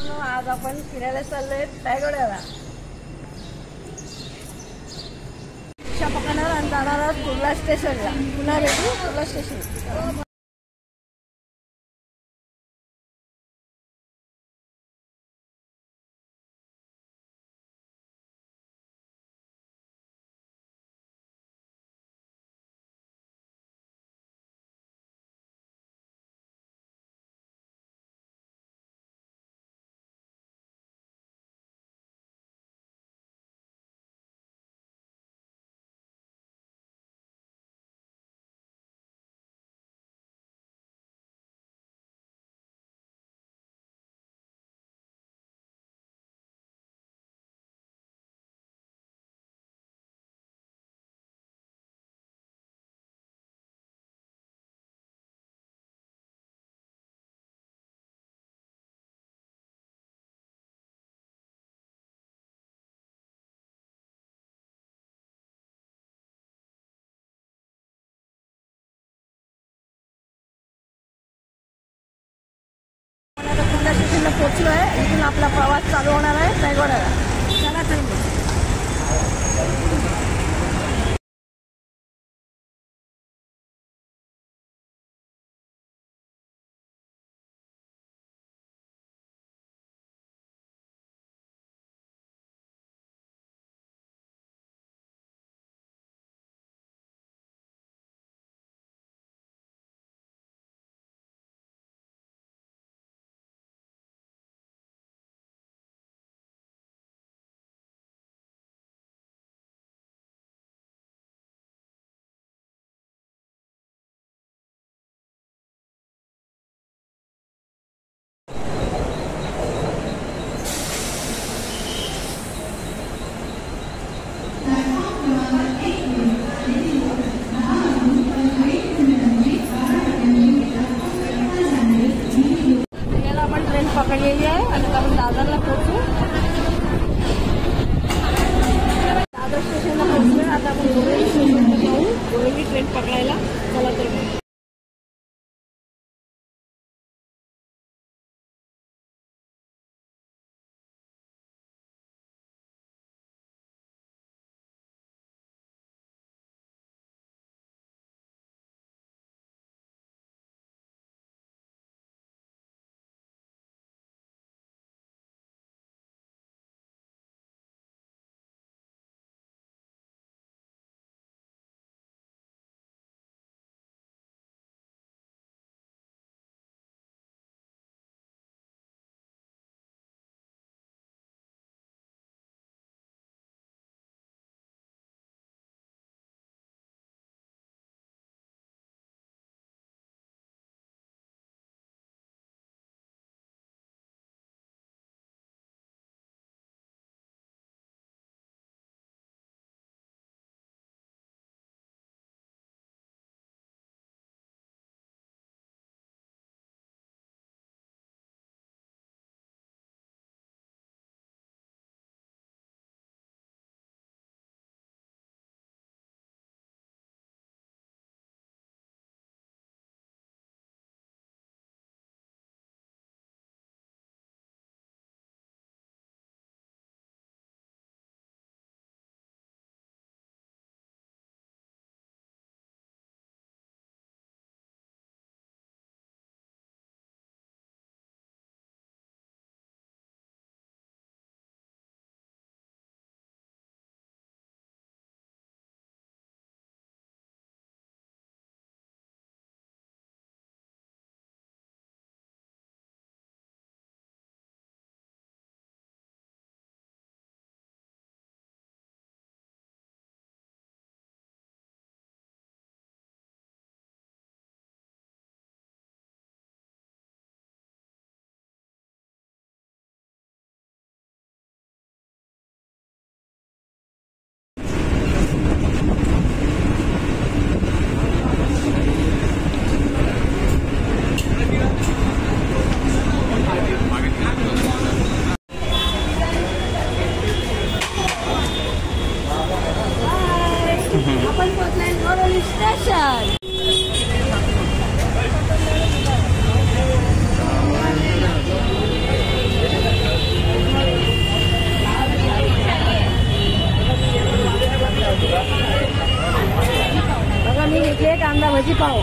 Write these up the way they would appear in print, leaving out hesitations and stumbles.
आज आपण फिरायला चाललोय रायगडाला. रिक्षा पकडणार आणि जाणार आहोत कुर्ला स्टेशनला. पुन्हा भेटू कुर्ला स्टेशन. कुर्ला स्टेशनला पोहोचलो आहे. इथून आपला प्रवास चालू होणार आहे रायगडाला. चला तर पकडलेली आहे आणि आपण दादरला पोहोचू. दादर स्टेशनला पोहोचलो. आता आपण गोरेली स्टेशनला जाऊ. गोरेली ट्रेन पकडायला. चला तर पाव.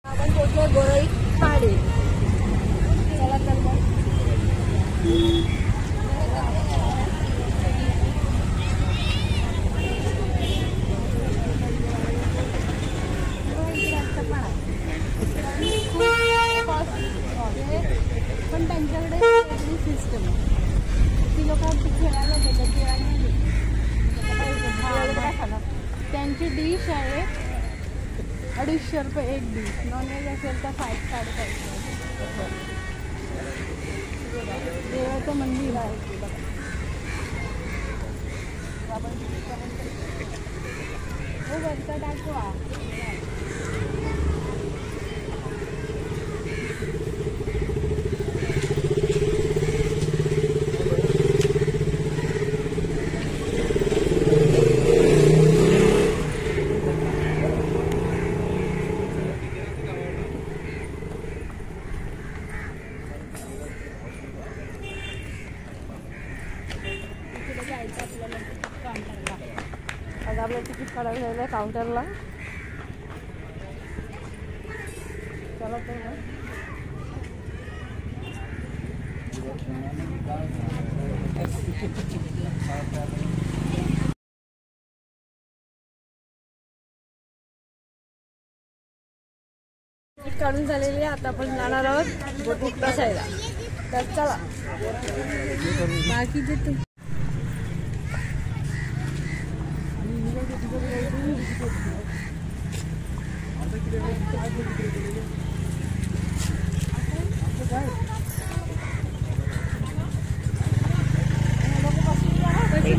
आपण पोहोचलो गोरई खाडी. चला तर मग पण त्यांच्याकडे वेगळी सिस्टम आहे. ती लोक खेळायला देतात, त्यांची डिश आहे 250 रुपये एक डिश. नॉनव्हेज असेल तर 5 साडेपाच. देवाचं मंदिर आहे ते बघा. हो वरचा दाखवा. आज आपल्याला तिकीट काढायला जायला आहे काउंटरला. चला तर मग तिकीट काढून झालेली आहे. आता आपण जाणार आहोत बोटीत बसायला. तर चला बाकी जे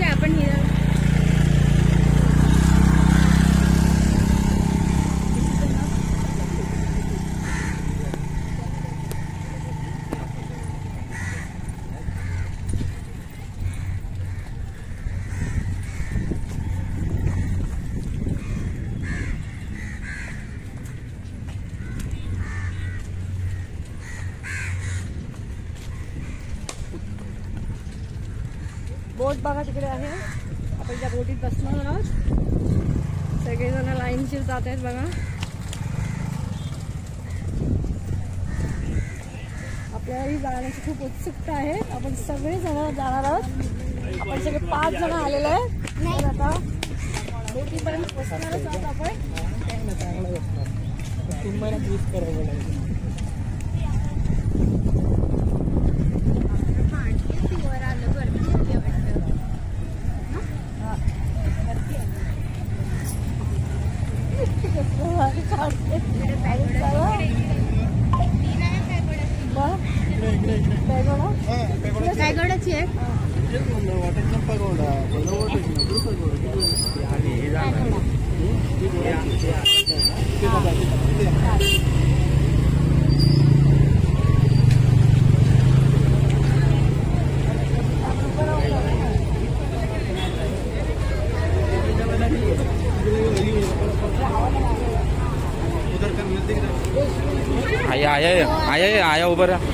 आपण बोट बघा तिकडे आहे. आपण त्या बोटीत बसणार आहोत. सगळेजण लाईनशीर जात आहेत बघा. आपल्यालाही जाण्याची खूप उत्सुकता आहे. आपण सगळे जण जाणार आहोत. आपण सगळे 5 जण आलेले आहेत. आता बोटीपर्यंत पोचणारच आहोत आपण. चांगलं बसणार. 3 महिन्यात यूज करावं लागेल. रायगडाची आहे. आया उभं राहा.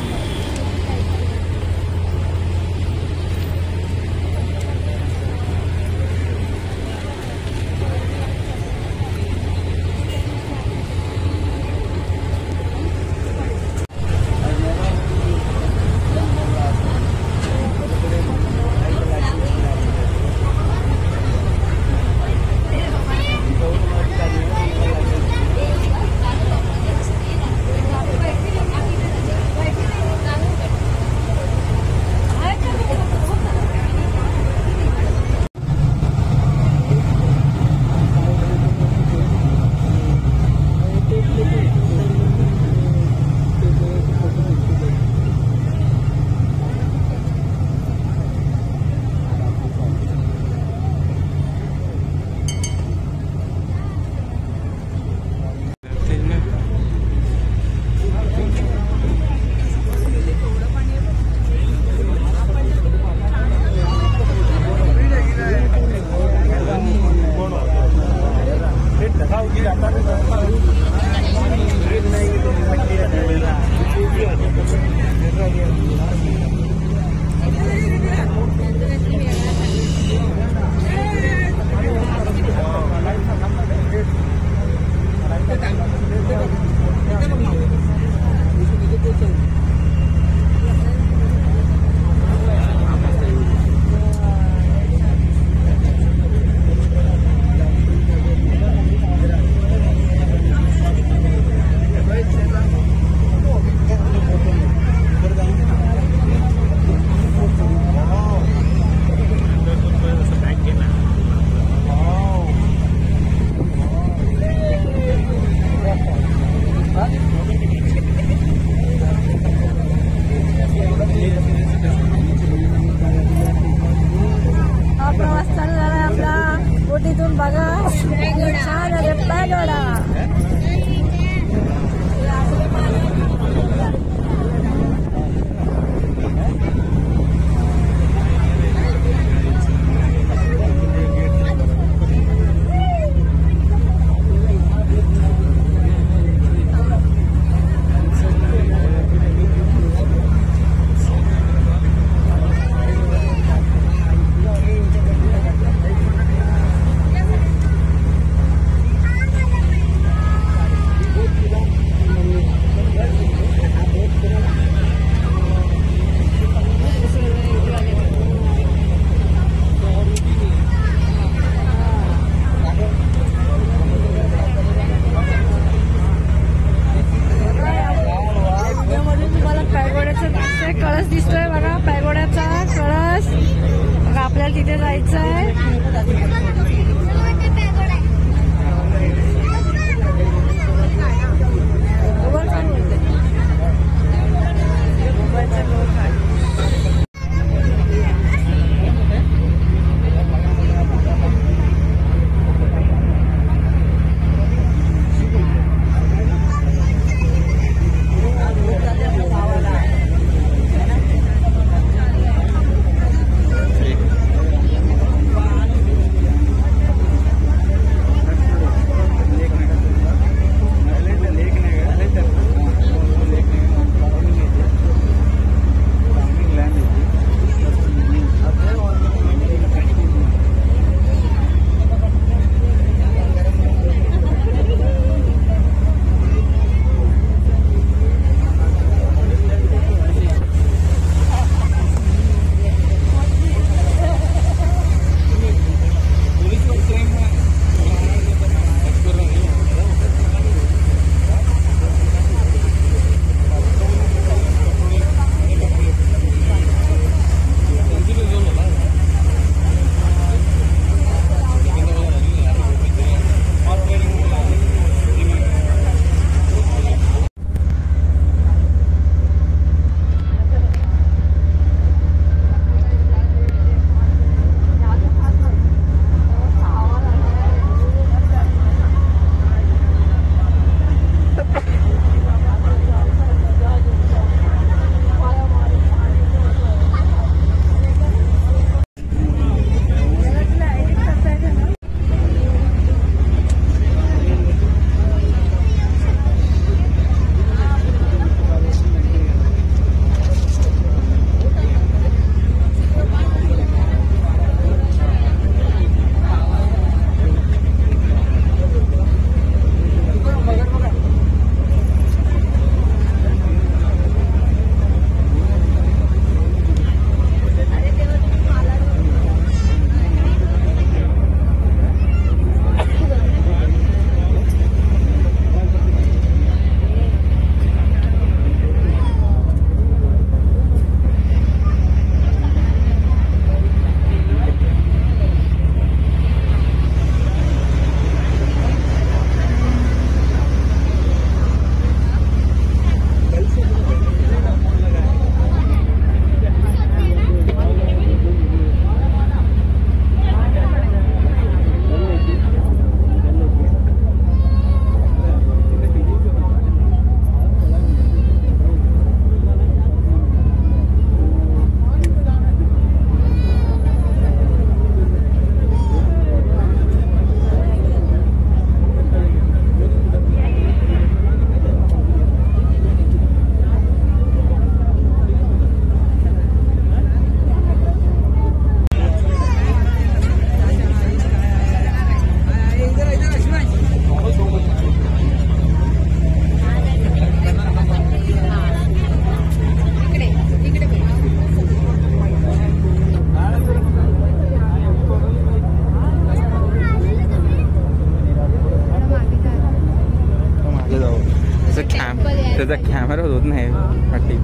कॅमेरा होत नाही वाटते.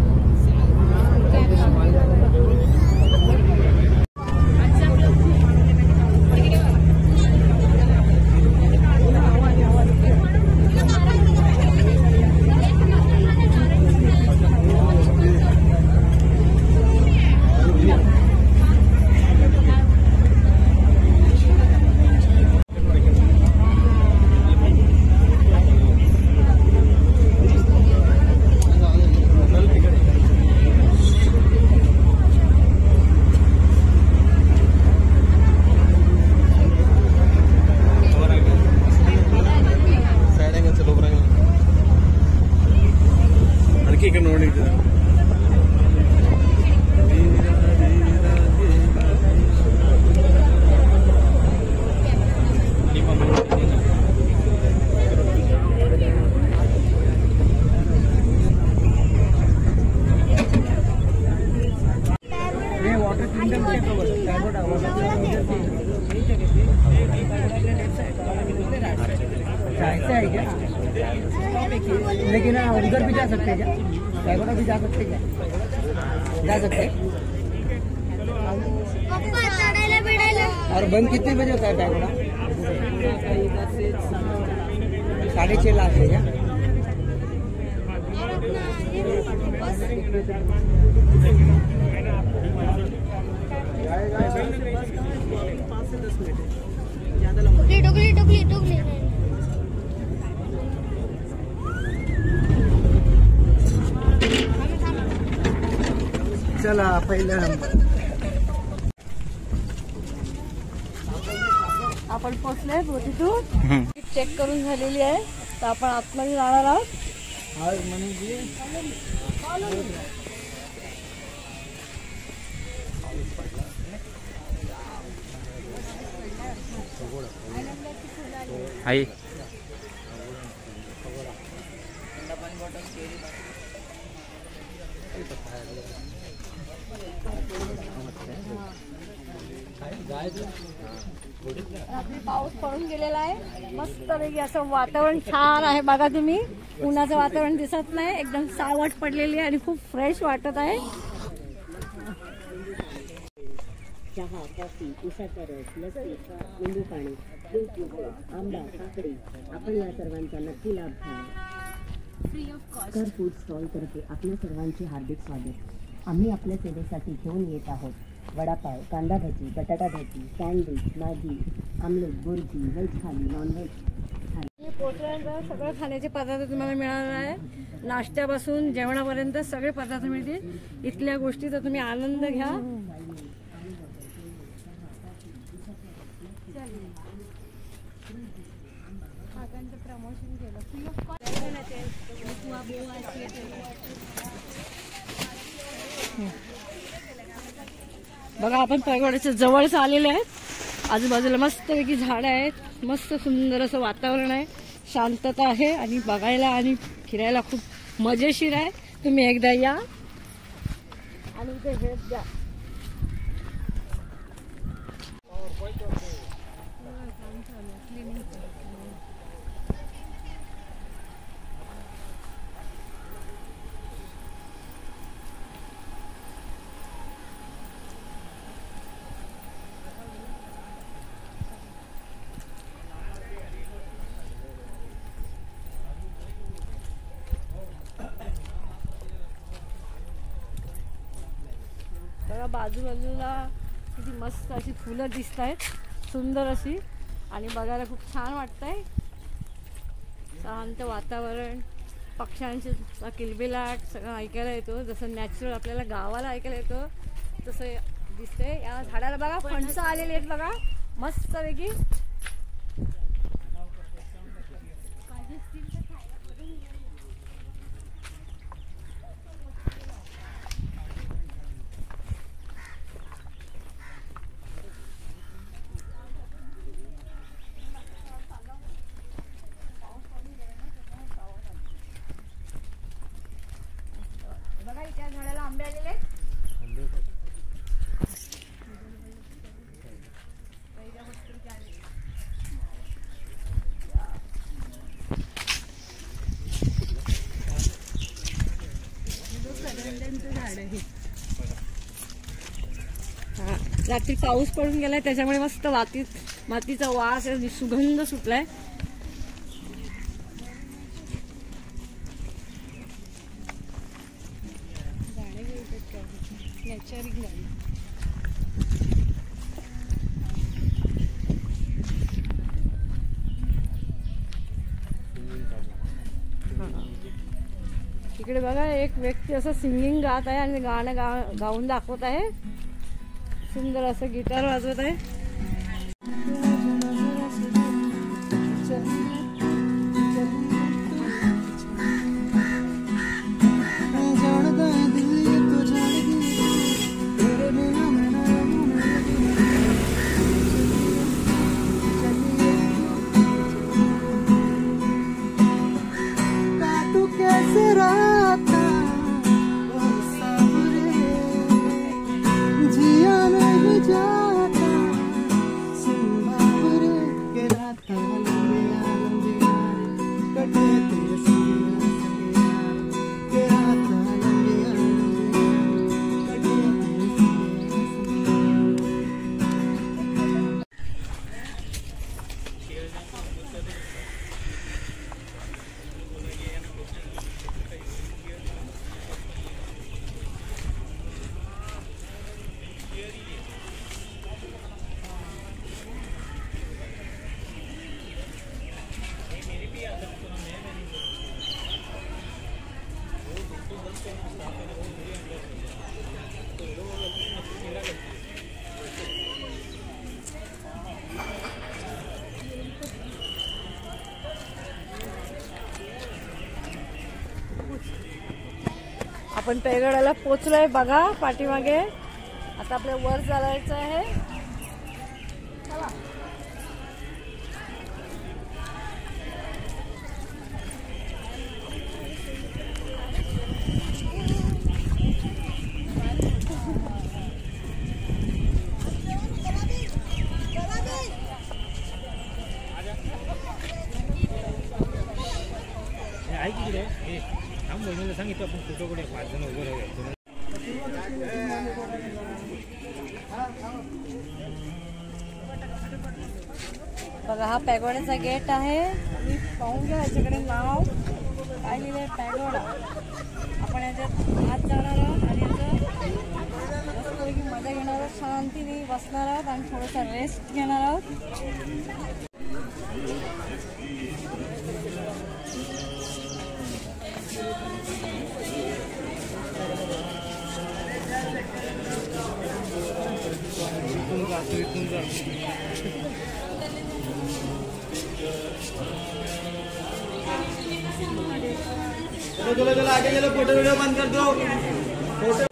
लेकिन उधर भी जा सकते हैं क्या? पैगोडा भी जा सकते क्या? जा सकते हैं। और बंद कितने बजे होता है पैगोडा? 6:30 लाख है क्या? टुकली चला पहिला नंबर. आपण पोचले बोटीतून चेक करून झालेली आहे. तर आपण आतमध्ये जाणार आहोत. आई रात्री पाऊस पडून गेलेला आहे. मस्तपैकी असं वातावरण छान आहे. बघा तुम्ही, उन्हाचं वातावरण दिसत नाही. एकदम सावट पडलेली आहे आणि खूप फ्रेश वाटत आहे. चहा, कॉफी, उसाचा रस, लस्सी, लिंबू पाणी, दूध, आंबा, काकडी, आपण या सर्वांचा नक्की लाभ घ्या. Free of cost. कर फूड स्टॉल तर्फे आपल्या सर्वांचे हार्दिक स्वागत. आम्ही आपल्या सेवेसाठी घेऊन येत आहोत vada pav, kanda bhaji, batata bhaji, sandwich, Maggi, omelette, bhurji, veg thali, non veg thali. पोचल्यानंतर सगळं खाण्याचे पदार्थ तुम्हाला मिळणार आहे. नाश्त्यापासून जेवणापर्यंत सगळे पदार्थ मिळतील. इथल्या गोष्टीचा तुम्ही आनंद घ्या. प्रमोशन केलं फ्री ऑफ कॉस्ट. बघा, आपण पैगोड्याच्या जवळच आलेले आहेत. आजूबाजूला मस्तपैकी झाडं आहेत. मस्त सुंदर असं वातावरण आहे. शांतता आहे आणि बघायला आणि फिरायला खूप मजेशीर आहे. तुम्ही एकदा या आणि इथे भेट द्या. बघा, बाजूबाजूला किती मस्त अशी फुलं दिसत आहेत, सुंदर अशी, आणि बघायला खूप छान वाटतंय. शांत वातावरण, पक्ष्यांचे किलबिलाट सगळं ऐकायला येतो. जसं नॅचरल आपल्याला गावाला ऐकायला येतो तसं दिसतंय. या झाडाला बघा, फणसं आलेली आहेत बघा मस्तपैकी. बघा, त्या झाडाला आंबे आलेले आहेत. पहिल्या वस्तूचे आलेले. हा, रात्री पाऊस पडून गेलाय त्याच्यामुळे मस्त मातीचा वास आहे, सुगंध सुटलाय. इकडे बघा एक व्यक्ती असं सिंगिंग गात आहे आणि गाणं गाऊन दाखवत आहे. सुंदर असं गिटार वाजवत आहे. आपण पेगडाला पोचलोय बघा पाठीमागे. आता आपल्या वर चालायचं आहे. चला. सांगितलं आपण फोटोकडे 5 जण उभं राहूया. बघा हा पॅगोडाचा गेट आहे. मी पाहून घ्या याच्याकडे नाव काय लिहिलंय पॅगोडा. आपण याच्यात आत जाणार आहोत आणि याचं मजा घेणार आहोत, शांतीने बसणार आहोत आणि थोडासा रेस्ट घेणार आहोत. चलो आगे चलो, फोटो वीडियो बंद कर दो. फोटो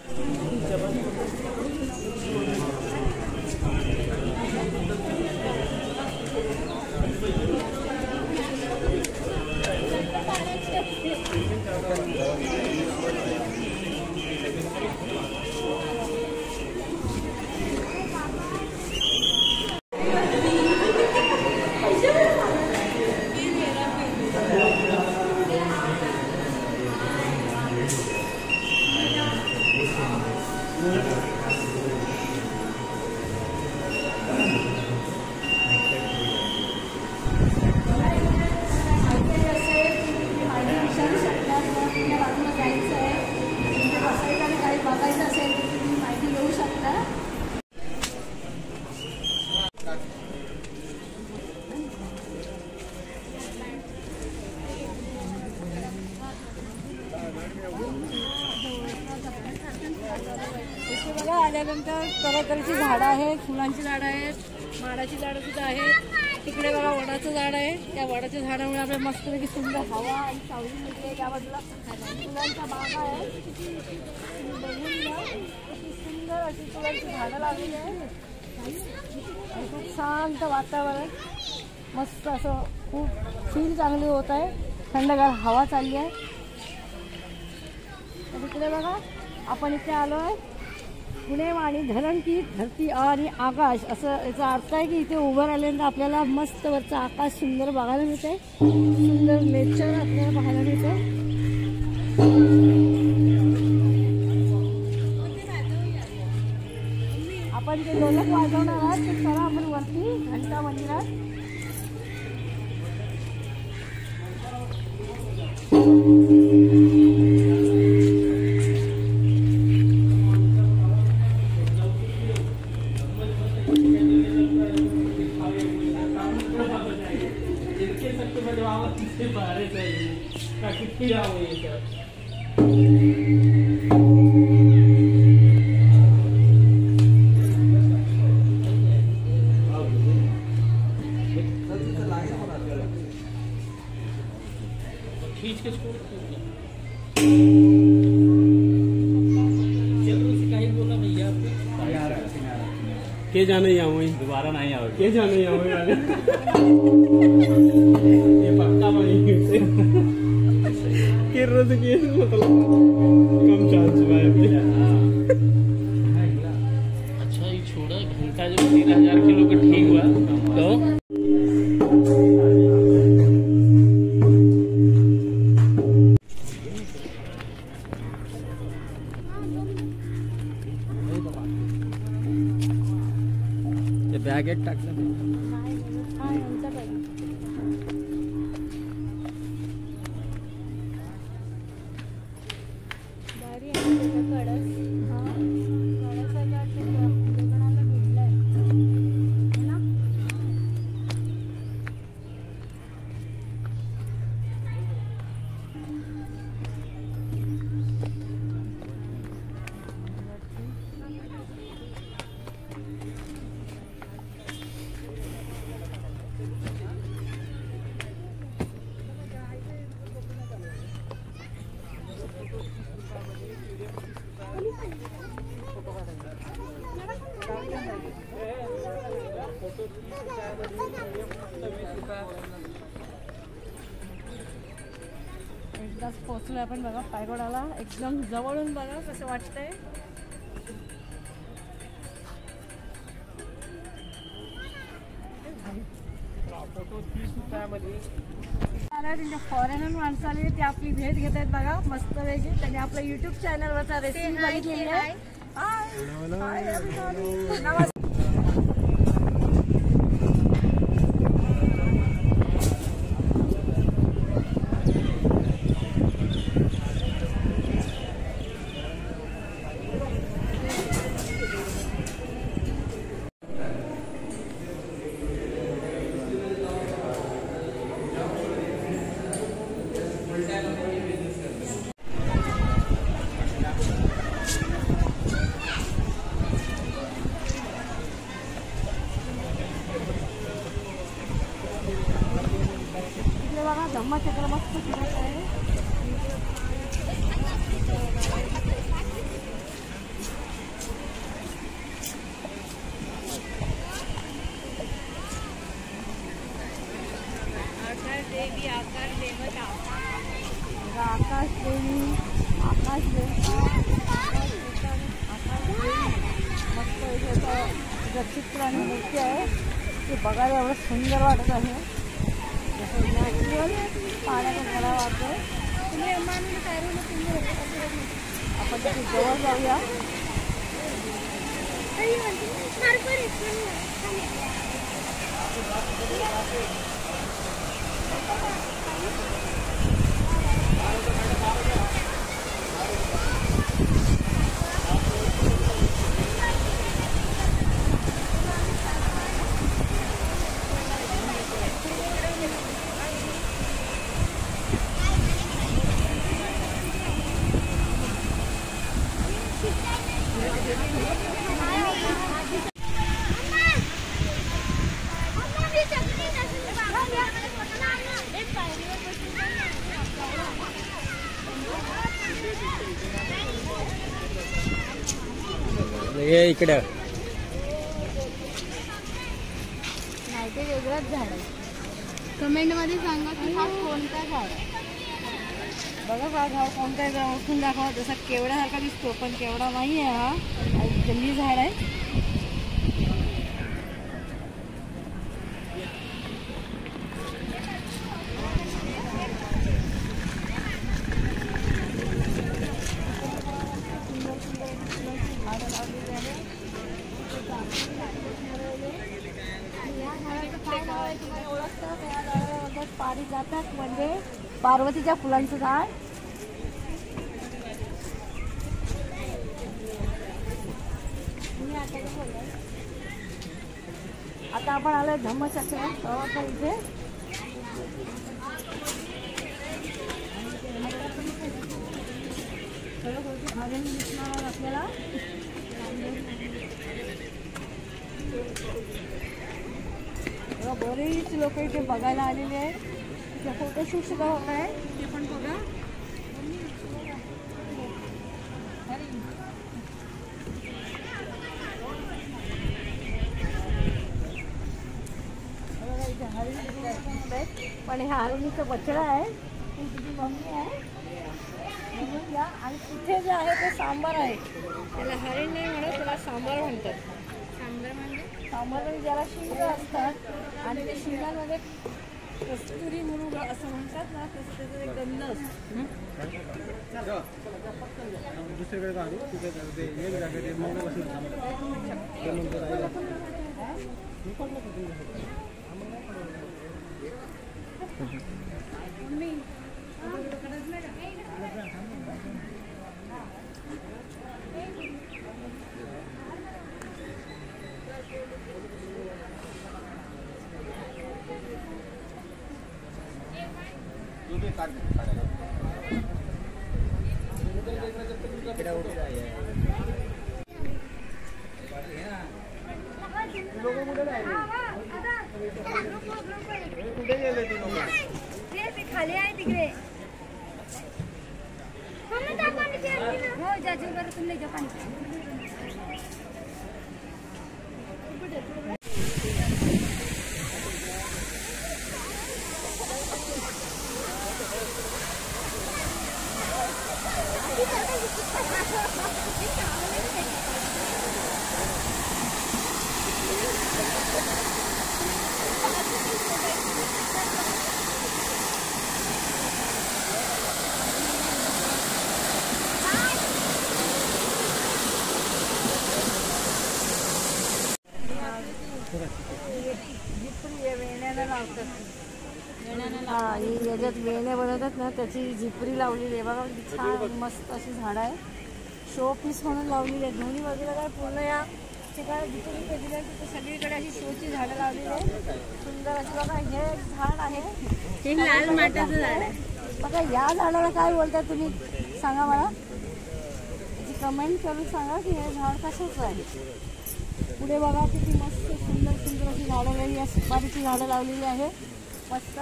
आल्यानंतर तऱ्हेतऱ्हेची झाडं आहेत, फुलांची झाडं आहेत, माडाची झाडं सुद्धा आहेत. तिकडे बघा वडाचं झाड आहे. त्या वडाच्या झाडामुळे आपल्याला मस्तपैकी सुंदर हवा आणि सावली मिळते. त्या बाजूला फुलांचा बाग आहे. बघून घ्या किती सुंदर अशी फुलांची झाडं लावलेली आहेत. खूप शांत वातावरण, मस्त असं खूप फील चांगली होत आहे. थंडगार हवा चालली आहे. तिकडे बघा आपण इथे आलो आहे. पुणे आणि धरण की धरती आणि आकाश असं याचा अर्थ आहे की इथे उभं राहिल्यानंतर आपल्याला मस्त वरचं आकाश सुंदर बघायला मिळते. सुंदर नेचर आपल्याला पाहायला मिळते. आपण ते ढोलक वाजवणार आहात तर चला आपण वरती घंटा मंदिरात. के जाने यहाँ दोबारा नहीं आओ के जाने यहाँ ये पक्का वहीं के रोज के मतलब कम चांस हुआ है। अच्छा ये छोड़ा घंटा जो 13,000 किलो का ठीक हुआ तो बॅग एक टाकलं एकदाच पोहोचलोय आपण बघा पायगोडाला. एकदम जवळून बघा कसं वाटतंय. त्यांच्या फॉरेनर माणसं आली ते आपली भेट घेत आहेत बघा मस्त वेगळी. त्यांनी आपल्या युट्यूब चॅनलवरचा रेसिपी बघितलेली आहे. बघा धम्मचक्र मस्त फिरत आहे. देवी आकार देवता आकाश देवी आकाश देवता आकाश देवी मस्त याचं चित्र आणि नृत्य आहे ते बघायला एवढं सुंदर वाटत आहे. नॅचरल पाण्याचा झरा वाटतोय. आपण त्याची जवळ जाऊया. ये इकडे नाही ते वेगळंच झाड आहे. कमेंटमध्ये सांगा की हा कोणता झाड आहे. बघा हा झाड कोणता आहे ओळखून दाखवा. जसा केवड्यासारखा दिसतो पण केवडा नाही आहे. हा जंगली झाड आहे. एक म्हणजे पार्वतीच्या फुलांचं झाड. आता आपण आलोय धम्मचक्र तळाच्या इथे. आपल्याला बरेच लोक इथे बघायला आलेले आहेत. फोटोशूट सुद्धा होत आहे ते पण बघा. पण ह्या हरिणीचं बछडा आहे. तिची मम्मी आहे. आणि तिथे जे आहे ते सांबार आहे. त्याला हरिण नाही म्हणत, त्याला सांबार म्हणतात. सांबार म्हणजे ज्याला शिंग असतात आणि त्या शिंगांमध्ये कस्तुरी म्हणून असं म्हणतात ना, तसं त्याचा एक गंध असतो. खाली आहे तिकडे. हो जाजू बरं तुम्ही जपान. याच्यात वेण्या बनवतात ना, त्याची झिपरी लावलेली आहे बघा. छान मस्त अशी झाडं आहे. शो पीस म्हणून लावलेली आहे दोन्ही बाजूला. काय पूर्ण या ठिकाणी जिथे जिथे दिले तिथे सगळीकडे अशी शोची झाडं लावलेली आहे. सुंदर अशी बघा. हे झाड आहे, हे लाल माठाचं झाड आहे बघा. या झाडाला काय बोलतात तुम्ही सांगा मला. त्याची कमेंट करून सांगा की हे झाड कशाचं आहे. पुढे बघा किती मस्त सुंदर सुंदर अशी झाडं लावली आहे. सुपारीची झाडं लावलेली आहे मस्त.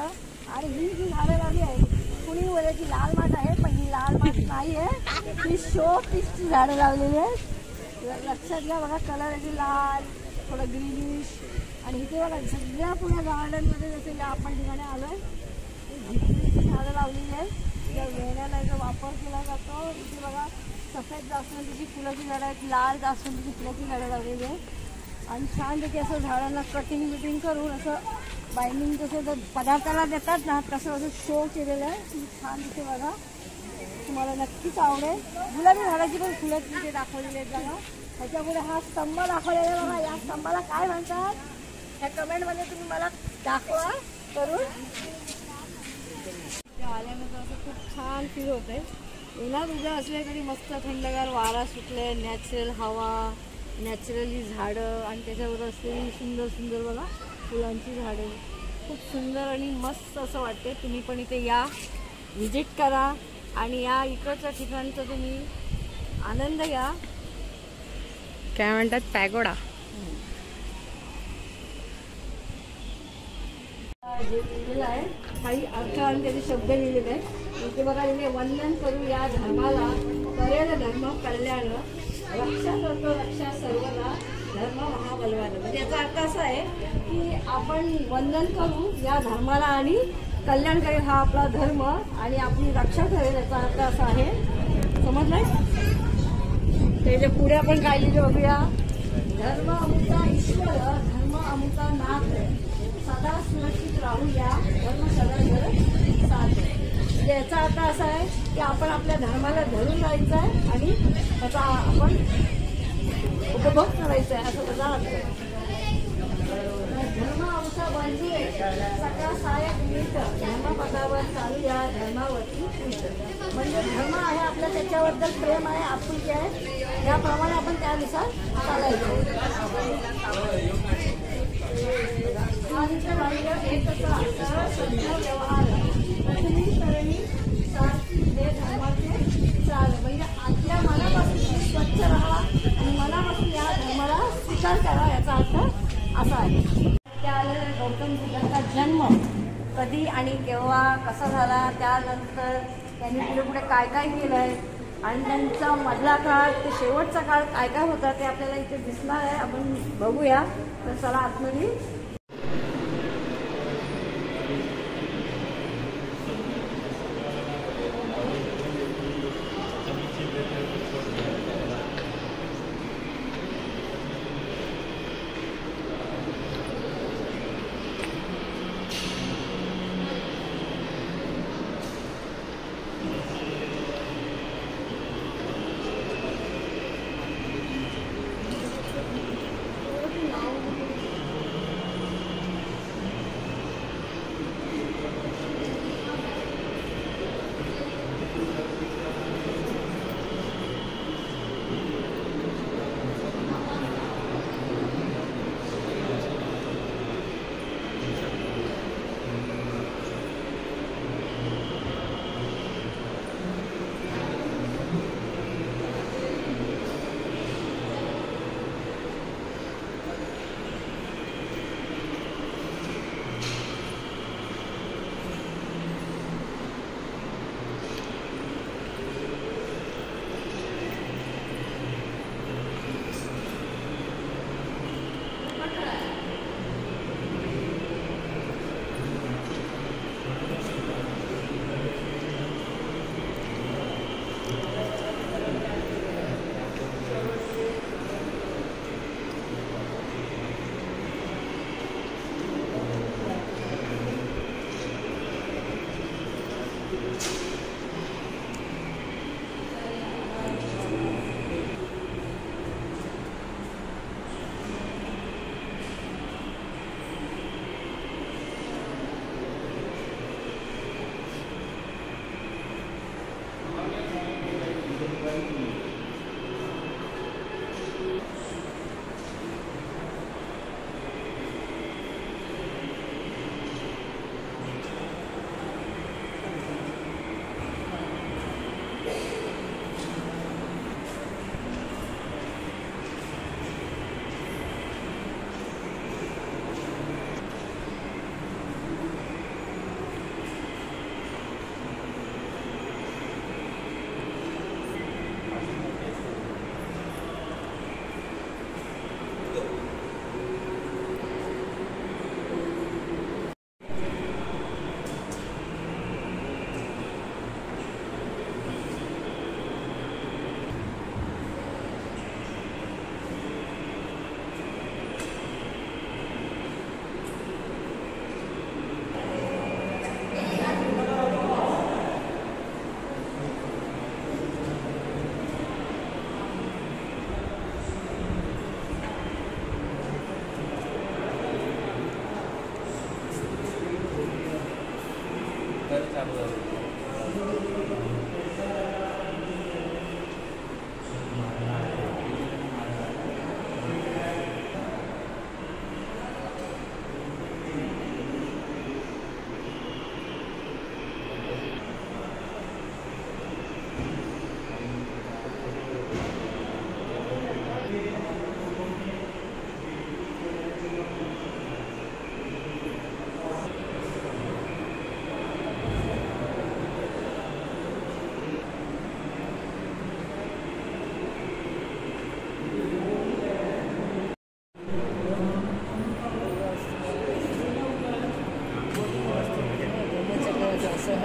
आणि ही जी झाडं लावली आहे, कुणी बोलले की लाल माठ आहे, पण ही लाल माठ नाही आहे, ही शो पीसची झाडं लावलेली आहेत. लक्षात घ्या बघा. कलर आहे लाल, थोडं ग्रीनिश. आणि इथे बघा सगळ्या पुण्या गार्डनमध्ये जसे आपण ठिकाणी आलोय झिपरीची झाडं लावलेली आहेत. त्या वेण्याला जो वापर केला जातो. इथे बघा सफेद जास्वंदीची फुलाची झाडं आहेत, लाल जास्वंदीची फुलाची झाडं लावलेली आहेत. आणि छानपैकी असं झाडांना कटिंग बिटिंग करून असं बाइंडिंग जसं पदार्थाला देतात ना, तसं असं शो केलेलं आहे. छान तिथे बघा, तुम्हाला नक्कीच आवडेल. गुलाबी झाडाची पण फुलं तिथे दाखवलेली आहेत बघा. ह्याच्यापुढे हा स्तंभ दाखवलेला आहे बघा. या स्तंभाला काय म्हणतात ह्या कमेंटमध्ये तुम्ही मला दाखवा करून. आल्यानंतर असं खूप छान फील होत आहे. उन्हात उभ्या असले तरी मस्त थंडगार वारा सुटले, नॅचरल हवा, नॅचरली झाडं आणि त्याच्यावर असलेली सुंदर सुंदर बघा फुलांची झाडं. खूप सुंदर आणि मस्त असं वाटते. तुम्ही पण इथे या, व्हिजिट करा आणि या इकडच्या ठिकाणचा तुम्ही आनंद घ्या. काय म्हणतात पॅगोडा. जे लिहिलेलं आहे काही अर्थ आणि त्याचे शब्द लिहिलेले आहेत. इथे बघा लिहिले, वंदन करू या धर्माला, करेल धर्म कल्याण, रक्षा करतो रक्षा सर्वदा, धर्म महाबलवान. म्हणजे याचा अर्थ असा आहे की आपण वंदन करू या धर्माला आणि कल्याण करेल हा आपला धर्म आणि आपली रक्षा करेल. याचा अर्थ असा आहे. समजलंय. त्याच्या पुढे आपण काय लिहिलं बघूया. धर्म अमुता ईश्वर, धर्म अमुता नाथ, सदा सुरक्षित राहूया, धर्म सदा घर साथ. याचा अर्थ असा आहे की आपण आपल्या धर्माला धरून राहायचं आहे आणि त्याचा आपण उपभोग करायचा आहे, असं त्याचा अर्थ आहे. धर्म वंश बंधू सगळा सहाय्यक मिळत धर्मपदावर चालू या धर्मावरती मिळत. म्हणजे धर्म आहे आपल्या त्याच्याबद्दल प्रेम आहे आपुलकी आहे याप्रमाणे आपण त्यानुसार चालायचं. व्यवहार हे धर्माचे चाल म्हणजे आपल्या मनापासून स्वच्छ राहा आणि मनापासून या धर्माला स्वीकार करा याचा अर्थ असा आहे. त्यानंतर गौतम बुद्धांचा जन्म कधी आणि केव्हा कसा झाला त्यानंतर त्यांनी पुढे पुढे काय काय केलं आहे आणि त्यांचा मधला काळ ते शेवटचा काळ काय काय होता ते आपल्याला इथे दिसणार आहे. आपण बघूया. तर चला आतमध्ये.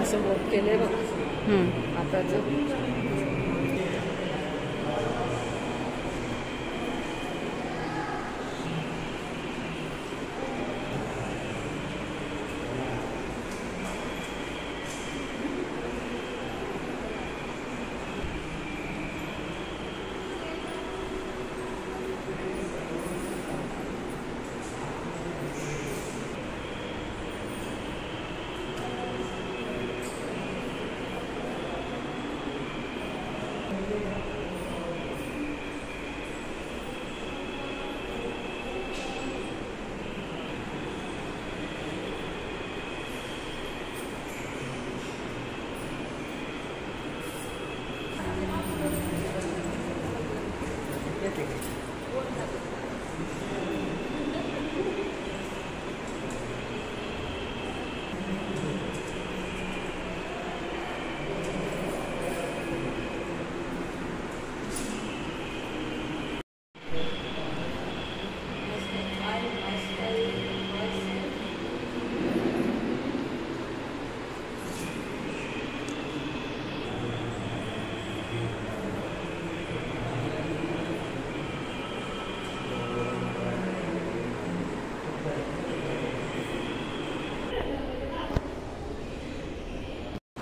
असं बोट केलंय बघ आताच.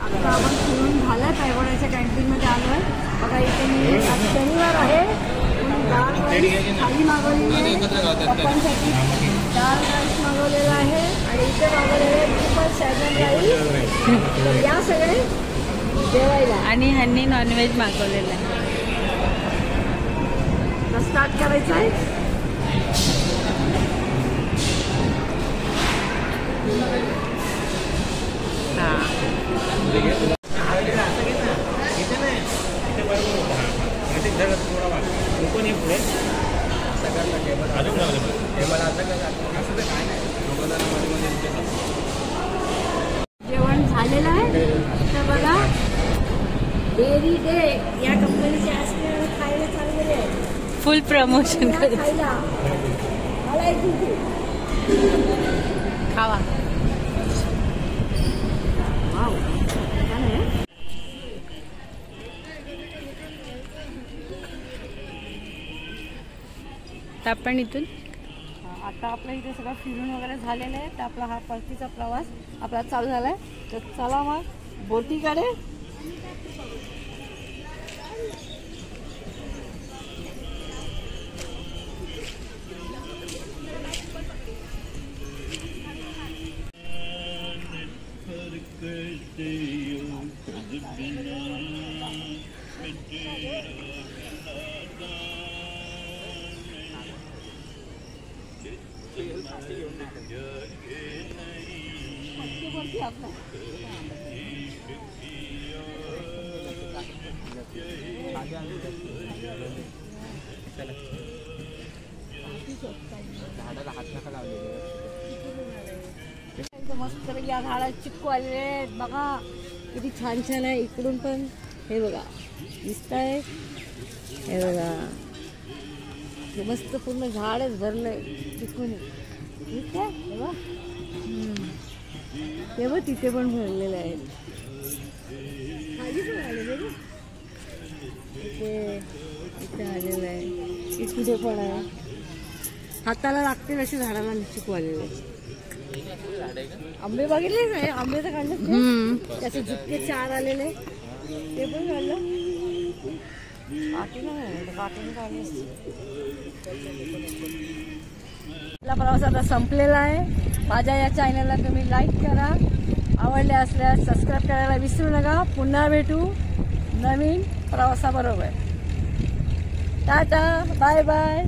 आता आपण फिरून झालाय पैगोड्याच्या कॅन्टीनमध्ये आलोय. बघा इथे मी आज शनिवार आहे म्हणून दाल राईस थाली मागवलेली आहे पप्पांसाठी. दाल राईस मागवलेला आहे आणि इथे मागवलेलं आहे ट्रिपल सॅजन राईस. तर या सगळे जेवायला. आणि ह्यांनी नॉनव्हेज मागवलेलं आहे. तर स्टार्ट करायचं आहे. जेवण झालेलं आहे. तर बघा डेअरी डे या कंपनीचे आईस्क्रीम खायला चाललेले आहे. फुल प्रमोशन कर. खायला मला एक दिवशी खावा. वाव छान आहे. तर आपण इथून आता आपल्या इथे सगळं फिरून वगैरे झालेलं आहे. तर आपला हा परतीचा प्रवास आपला चालू झाला आहे. तर चला मग बोटीकडे. मस्त या झाडात चिक्कू आलेले आहेत. बघा किती छान छान आहे. इकडून पण हे बघा दिसत आहे. हे बघा हे मस्त पूर्ण झाडच भरलंय चिक्कूने. ठीक आहे. हे बघ ते बघ तिथे पण भरलेले आहेत. खाली पण आलेले बघ. इथे आलेलं आहे. इथे पण आहे. हाताला लागते अशी झाडाला चिक्कू आलेले आहे. आंबे बघितले नाही. आंबे तर काढले. त्याचे जितके 4 आलेले ते पण काढलं. काठीने काढले. आपला प्रवास आता संपलेला आहे. माझ्या या चॅनलला तुम्ही लाईक करा. आवडले असल्यास सबस्क्राईब करायला विसरू नका. पुन्हा भेटू नवीन प्रवासाबरोबर. Tata bye bye.